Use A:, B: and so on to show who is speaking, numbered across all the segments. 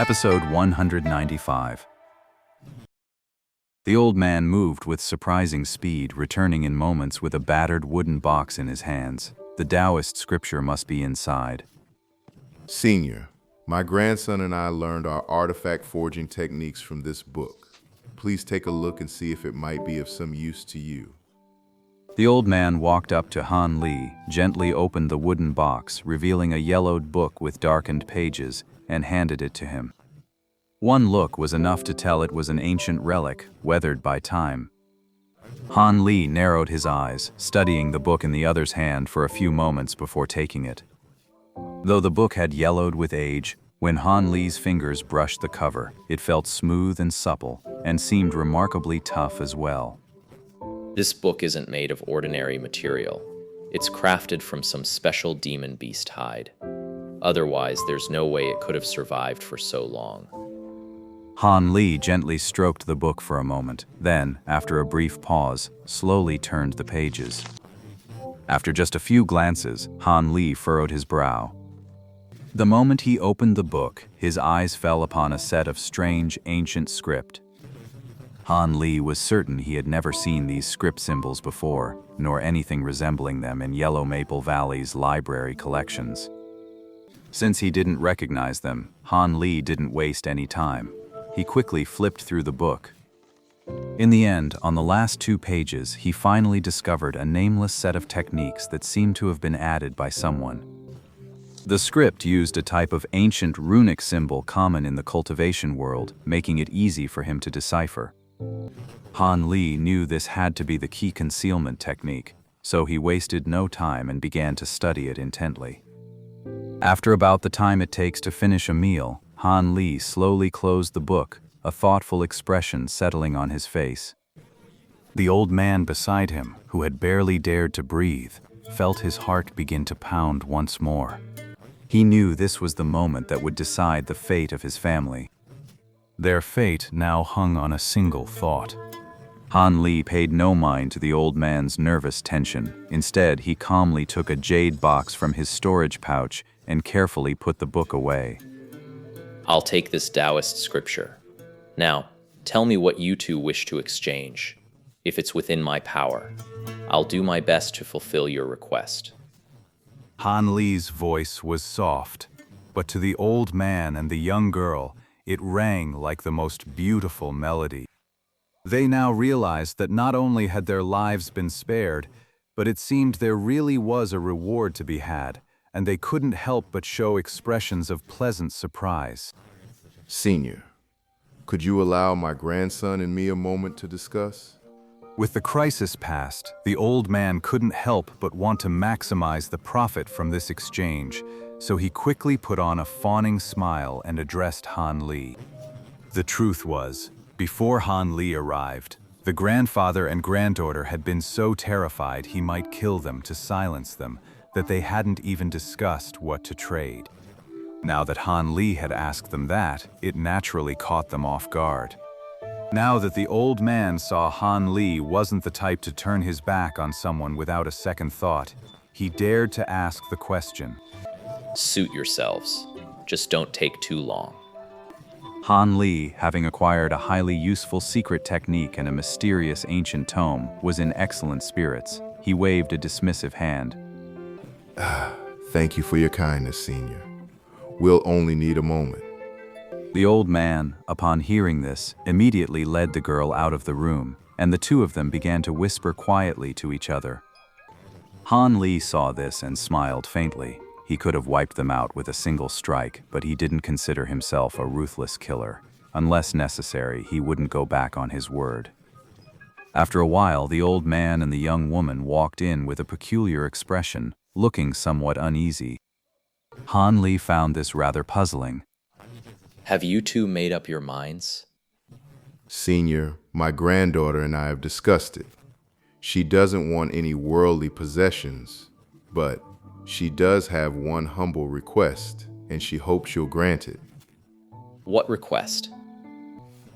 A: Episode 195. The old man moved with surprising speed, returning in moments with a battered wooden box in his hands. The Taoist scripture must be inside.
B: Senior, my grandson and I learned our artifact forging techniques from this book. Please take a look and see if it might be of some use to you.
A: The old man walked up to Han Li, gently opened the wooden box, revealing a yellowed book with darkened pages, and handed it to him. One look was enough to tell it was an ancient relic, weathered by time. Han Li narrowed his eyes, studying the book in the other's hand for a few moments before taking it. Though the book had yellowed with age, when Han Li's fingers brushed the cover, it felt smooth and supple, and seemed remarkably tough as well.
C: This book isn't made of ordinary material. It's crafted from some special demon beast hide. Otherwise, there's no way it could have survived for so long.
A: Han Li gently stroked the book for a moment, then, after a brief pause, slowly turned the pages. After just a few glances, Han Li furrowed his brow. The moment he opened the book, his eyes fell upon a set of strange, ancient script. Han Li was certain he had never seen these script symbols before, nor anything resembling them in Yellow Maple Valley's library collections. Since he didn't recognize them, Han Li didn't waste any time. He quickly flipped through the book. In the end, on the last 2 pages, he finally discovered a nameless set of techniques that seemed to have been added by someone. The script used a type of ancient runic symbol common in the cultivation world, making it easy for him to decipher. Han Li knew this had to be the key concealment technique, so he wasted no time and began to study it intently. After about the time it takes to finish a meal, Han Li slowly closed the book, a thoughtful expression settling on his face. The old man beside him, who had barely dared to breathe, felt his heart begin to pound once more. He knew this was the moment that would decide the fate of his family. Their fate now hung on a single thought. Han Li paid no mind to the old man's nervous tension. Instead, he calmly took a jade box from his storage pouch and carefully put the book away.
C: I'll take this Taoist scripture. Now, tell me what you two wish to exchange. If it's within my power, I'll do my best to fulfill your request.
A: Han Li's voice was soft, but to the old man and the young girl, it rang like the most beautiful melody. They now realized that not only had their lives been spared, but it seemed there really was a reward to be had, and they couldn't help but show expressions of pleasant surprise.
B: Senior, could you allow my grandson and me a moment to discuss?
A: With the crisis past, the old man couldn't help but want to maximize the profit from this exchange, so he quickly put on a fawning smile and addressed Han Li. The truth was, before Han Li arrived, the grandfather and granddaughter had been so terrified he might kill them to silence them that they hadn't even discussed what to trade. Now that Han Li had asked them that, it naturally caught them off guard. Now that the old man saw Han Li wasn't the type to turn his back on someone without a second thought, he dared to ask the question.
C: Suit yourselves. Just don't take too long.
A: Han Li, having acquired a highly useful secret technique and a mysterious ancient tome, was in excellent spirits. He waved a dismissive hand.
B: Thank you for your kindness, Senior. We'll only need a moment.
A: The old man, upon hearing this, immediately led the girl out of the room, and the two of them began to whisper quietly to each other. Han Li saw this and smiled faintly. He could have wiped them out with a single strike, but he didn't consider himself a ruthless killer. Unless necessary, he wouldn't go back on his word. After a while, the old man and the young woman walked in with a peculiar expression, looking somewhat uneasy. Han Li found this rather puzzling.
C: Have you two made up your minds?
B: Senior, my granddaughter and I have discussed it. She doesn't want any worldly possessions, but she does have one humble request, and she hopes you'll grant it.
C: What request?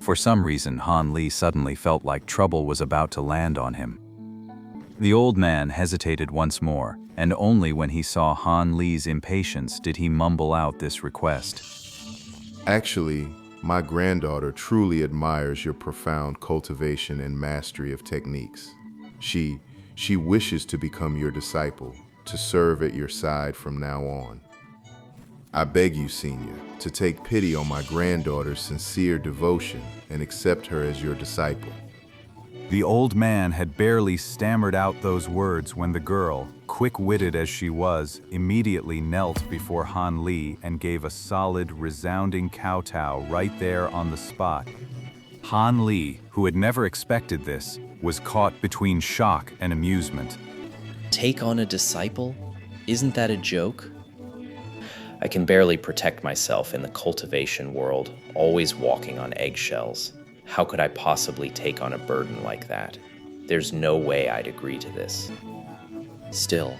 A: For some reason, Han Li suddenly felt like trouble was about to land on him. The old man hesitated once more, and only when he saw Han Li's impatience did he mumble out this request.
B: Actually, my granddaughter truly admires your profound cultivation and mastery of techniques. She wishes to become your disciple, to serve at your side from now on. I beg you, Senior, to take pity on my granddaughter's sincere devotion and accept her as your disciple.
A: The old man had barely stammered out those words when the girl, quick-witted as she was, immediately knelt before Han Li and gave a solid, resounding kowtow right there on the spot. Han Li, who had never expected this, was caught between shock and amusement.
C: Take on a disciple? Isn't that a joke? I can barely protect myself in the cultivation world, always walking on eggshells. How could I possibly take on a burden like that? There's no way I'd agree to this. Still,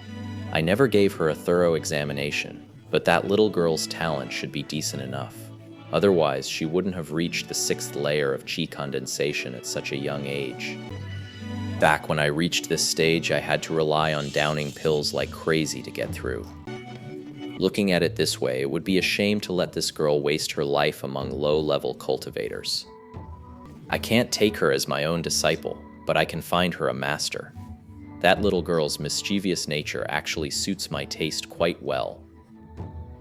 C: I never gave her a thorough examination, but that little girl's talent should be decent enough. Otherwise, she wouldn't have reached the 6th layer of chi condensation at such a young age. Back when I reached this stage, I had to rely on downing pills like crazy to get through. Looking at it this way, it would be a shame to let this girl waste her life among low-level cultivators. I can't take her as my own disciple, but I can find her a master. That little girl's mischievous nature actually suits my taste quite well.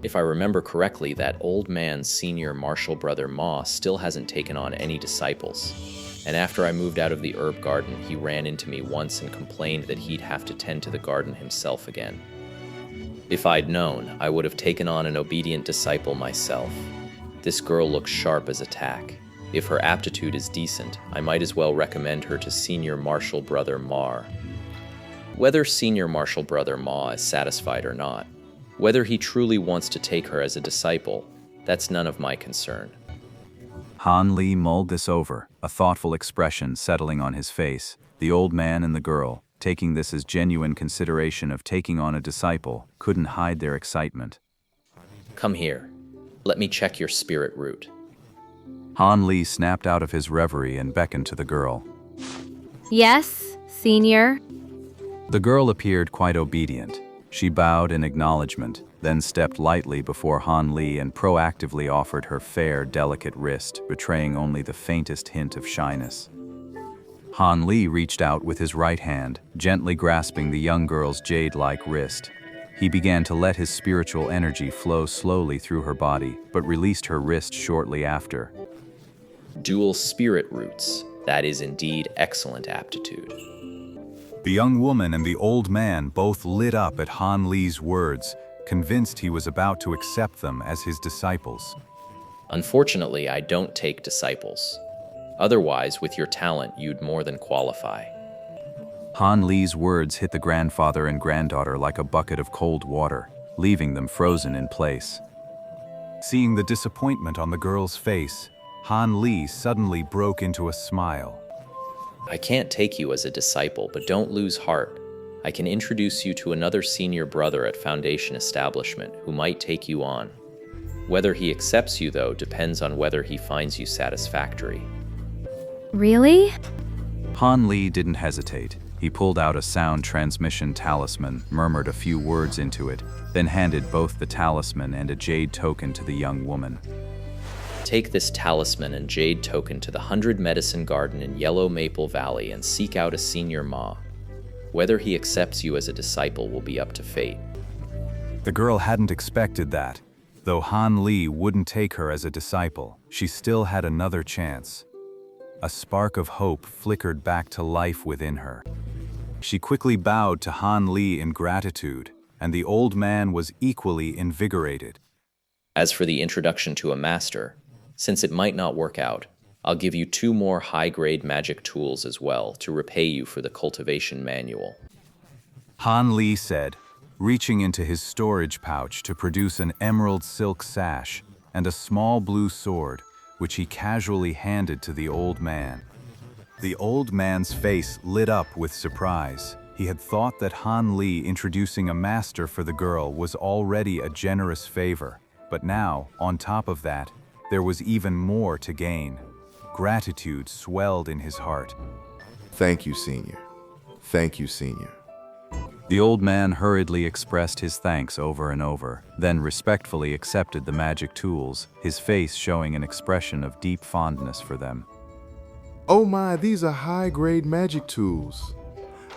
C: If I remember correctly, that old man's senior martial brother Ma still hasn't taken on any disciples. And after I moved out of the herb garden, he ran into me once and complained that he'd have to tend to the garden himself again. If I'd known, I would have taken on an obedient disciple myself. This girl looks sharp as a tack. If her aptitude is decent, I might as well recommend her to Senior Martial Brother Mar. Whether Senior Martial Brother Ma is satisfied or not, whether he truly wants to take her as a disciple, that's none of my concern.
A: Han Li mulled this over, a thoughtful expression settling on his face. The old man and the girl, taking this as genuine consideration of taking on a disciple, couldn't hide their excitement.
C: Come here. Let me check your spirit root.
A: Han Li snapped out of his reverie and beckoned to the girl.
D: Yes, Senior.
A: The girl appeared quite obedient. She bowed in acknowledgement, then stepped lightly before Han Li and proactively offered her fair, delicate wrist, betraying only the faintest hint of shyness. Han Li reached out with his right hand, gently grasping the young girl's jade-like wrist. He began to let his spiritual energy flow slowly through her body, but released her wrist shortly after.
C: Dual spirit roots. That is indeed excellent aptitude.
A: The young woman and the old man both lit up at Han Li's words, convinced he was about to accept them as his disciples.
C: Unfortunately, I don't take disciples. Otherwise, with your talent, you'd more than qualify.
A: Han Li's words hit the grandfather and granddaughter like a bucket of cold water, leaving them frozen in place. Seeing the disappointment on the girl's face, Han Li suddenly broke into a smile.
C: I can't take you as a disciple, but don't lose heart. I can introduce you to another senior brother at Foundation Establishment who might take you on. Whether he accepts you, though, depends on whether he finds you satisfactory.
D: Really?
A: Han Li didn't hesitate. He pulled out a sound transmission talisman, murmured a few words into it, then handed both the talisman and a jade token to the young woman.
C: Take this talisman and jade token to the 100 Medicine Garden in Yellow Maple Valley and seek out a Senior Ma. Whether he accepts you as a disciple will be up to fate.
A: The girl hadn't expected that. Though Han Li wouldn't take her as a disciple, she still had another chance. A spark of hope flickered back to life within her. She quickly bowed to Han Li in gratitude, and the old man was equally invigorated.
C: As for the introduction to a master, since it might not work out, I'll give you 2 more high-grade magic tools as well to repay you for the cultivation manual.
A: Han Li said, reaching into his storage pouch to produce an emerald silk sash and a small blue sword, which he casually handed to the old man. The old man's face lit up with surprise. He had thought that Han Li introducing a master for the girl was already a generous favor, but now, on top of that, there was even more to gain. Gratitude swelled in his heart.
B: Thank you, Senior. Thank you, Senior.
A: The old man hurriedly expressed his thanks over and over, then respectfully accepted the magic tools, his face showing an expression of deep fondness for them.
B: Oh my, these are high-grade magic tools.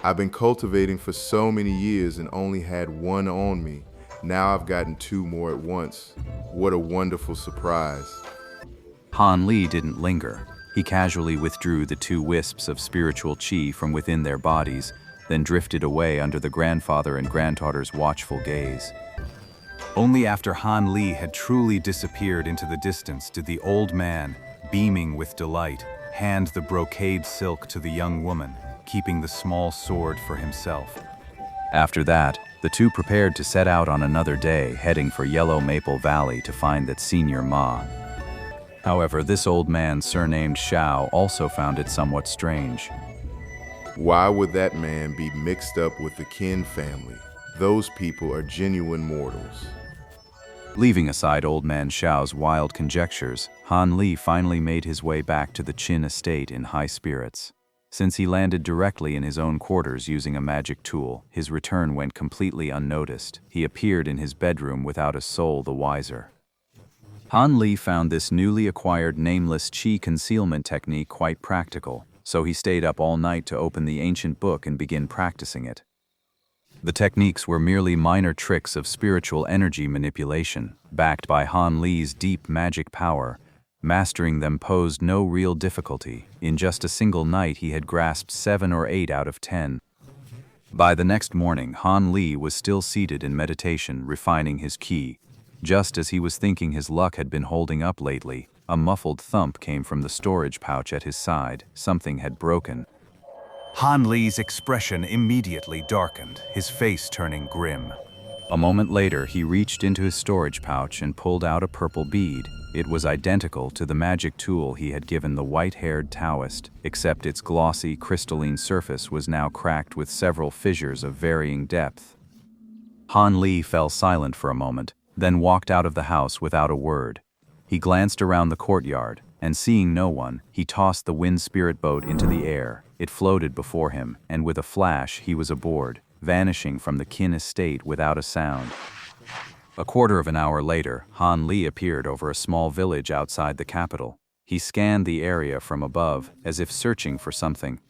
B: I've been cultivating for so many years and only had one on me. Now I've gotten two more at once. What a wonderful surprise.
A: Han Li didn't linger. He casually withdrew the two wisps of spiritual qi from within their bodies, then drifted away under the grandfather and granddaughter's watchful gaze. Only after Han Li had truly disappeared into the distance did the old man, beaming with delight, hand the brocade silk to the young woman, keeping the small sword for himself. After that, the two prepared to set out on another day, heading for Yellow Maple Valley to find that Senior Ma. However, this old man surnamed Shao also found it somewhat strange.
B: Why would that man be mixed up with the Qin family? Those people are genuine mortals.
A: Leaving aside old man Shao's wild conjectures, Han Li finally made his way back to the Qin estate in high spirits. Since he landed directly in his own quarters using a magic tool, his return went completely unnoticed. He appeared in his bedroom without a soul the wiser. Han Li found this newly acquired nameless qi concealment technique quite practical, so he stayed up all night to open the ancient book and begin practicing it. The techniques were merely minor tricks of spiritual energy manipulation, backed by Han Li's deep magic power. Mastering them posed no real difficulty. In just a single night he had grasped 7 or 8 out of 10. By the next morning, Han Li was still seated in meditation, refining his qi. Just as he was thinking his luck had been holding up lately, a muffled thump came from the storage pouch at his side. Something had broken. Han Li's expression immediately darkened, his face turning grim. A moment later, he reached into his storage pouch and pulled out a purple bead. It was identical to the magic tool he had given the white-haired Taoist, except its glossy, crystalline surface was now cracked with several fissures of varying depth. Han Li fell silent for a moment, then walked out of the house without a word. He glanced around the courtyard, and seeing no one, he tossed the wind spirit boat into the air. It floated before him, and with a flash he was aboard, vanishing from the Qin estate without a sound. A quarter of an hour later, Han Li appeared over a small village outside the capital. He scanned the area from above, as if searching for something.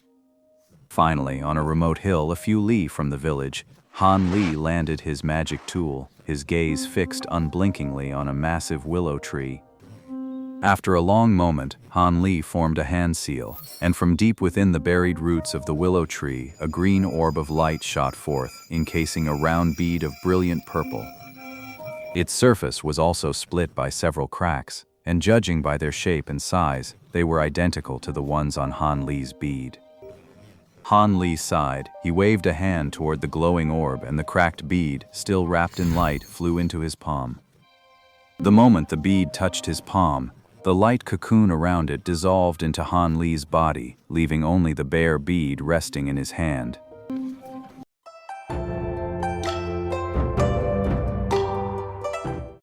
A: Finally, on a remote hill a few li from the village, Han Li landed his magic tool, his gaze fixed unblinkingly on a massive willow tree. After a long moment, Han Li formed a hand seal, and from deep within the buried roots of the willow tree, a green orb of light shot forth, encasing a round bead of brilliant purple. Its surface was also split by several cracks, and judging by their shape and size, they were identical to the ones on Han Li's bead. Han Li sighed. He waved a hand toward the glowing orb, and the cracked bead, still wrapped in light, flew into his palm. The moment the bead touched his palm, the light cocoon around it dissolved into Han Li's body, leaving only the bare bead resting in his hand.